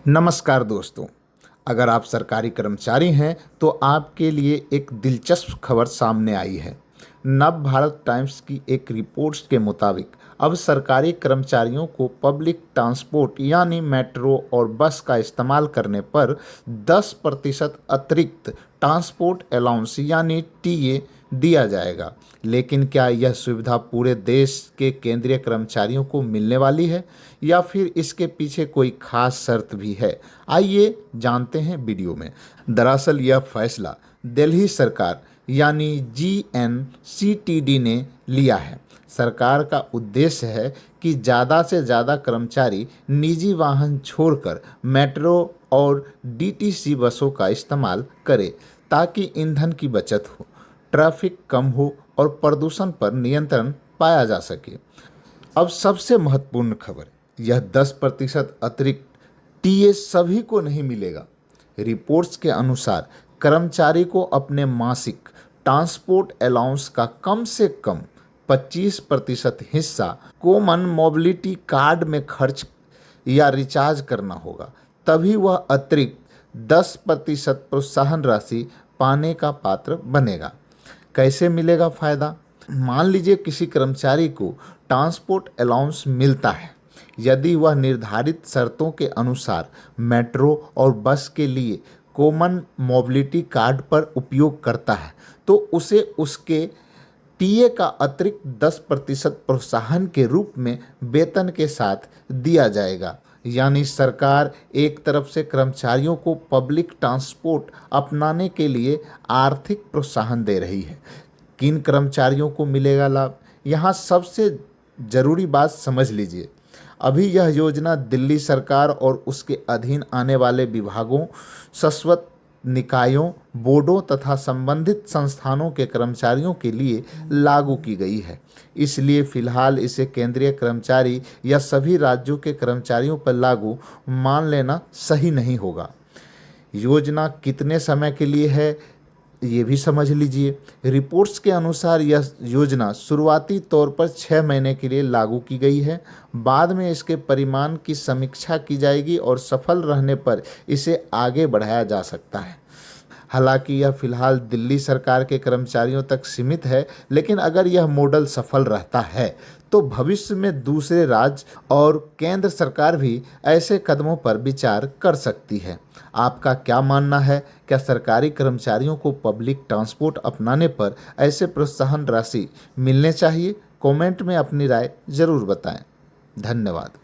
नमस्कार दोस्तों। अगर आप सरकारी कर्मचारी हैं तो आपके लिए एक दिलचस्प खबर सामने आई है। नव भारत टाइम्स की एक रिपोर्ट के मुताबिक अब सरकारी कर्मचारियों को पब्लिक ट्रांसपोर्ट यानी मेट्रो और बस का इस्तेमाल करने पर 10% अतिरिक्त ट्रांसपोर्ट अलाउंस यानी टीए दिया जाएगा। लेकिन क्या यह सुविधा पूरे देश के केंद्रीय कर्मचारियों को मिलने वाली है या फिर इसके पीछे कोई खास शर्त भी है? आइए जानते हैं वीडियो में। दरअसल यह फैसला दिल्ली सरकार यानी जीएनसीटीडी ने लिया है। सरकार का उद्देश्य है कि ज़्यादा से ज़्यादा कर्मचारी निजी वाहन छोड़कर मेट्रो और डीटीसी बसों का इस्तेमाल करें ताकि ईंधन की बचत हो, ट्रैफिक कम हो और प्रदूषण पर नियंत्रण पाया जा सके। अब सबसे महत्वपूर्ण खबर, यह 10% अतिरिक्त टीए सभी को नहीं मिलेगा। रिपोर्ट्स के अनुसार कर्मचारी को अपने मासिक ट्रांसपोर्ट अलाउंस का कम से कम 25% हिस्सा कॉमन मोबिलिटी कार्ड में खर्च या रिचार्ज करना होगा, तभी वह अतिरिक्त 10% प्रोत्साहन राशि पाने का पात्र बनेगा। कैसे मिलेगा फ़ायदा? मान लीजिए किसी कर्मचारी को ट्रांसपोर्ट अलाउंस मिलता है। यदि वह निर्धारित शर्तों के अनुसार मेट्रो और बस के लिए कॉमन मोबिलिटी कार्ड पर उपयोग करता है तो उसे उसके टीए का अतिरिक्त 10% प्रोत्साहन के रूप में वेतन के साथ दिया जाएगा। यानी सरकार एक तरफ से कर्मचारियों को पब्लिक ट्रांसपोर्ट अपनाने के लिए आर्थिक प्रोत्साहन दे रही है। किन कर्मचारियों को मिलेगा लाभ? यहाँ सबसे ज़रूरी बात समझ लीजिए। अभी यह योजना दिल्ली सरकार और उसके अधीन आने वाले विभागों, शाश्वत निकायों, बोर्डों तथा संबंधित संस्थानों के कर्मचारियों के लिए लागू की गई है। इसलिए फिलहाल इसे केंद्रीय कर्मचारी या सभी राज्यों के कर्मचारियों पर लागू मान लेना सही नहीं होगा। योजना कितने समय के लिए है ये भी समझ लीजिए। रिपोर्ट्स के अनुसार यह योजना शुरुआती तौर पर 6 महीने के लिए लागू की गई है। बाद में इसके परिमाण की समीक्षा की जाएगी और सफल रहने पर इसे आगे बढ़ाया जा सकता है। हालांकि यह फिलहाल दिल्ली सरकार के कर्मचारियों तक सीमित है, लेकिन अगर यह मॉडल सफल रहता है तो भविष्य में दूसरे राज्य और केंद्र सरकार भी ऐसे कदमों पर विचार कर सकती है। आपका क्या मानना है? क्या सरकारी कर्मचारियों को पब्लिक ट्रांसपोर्ट अपनाने पर ऐसे प्रोत्साहन राशि मिलने चाहिए? कमेंट में अपनी राय ज़रूर बताएं। धन्यवाद।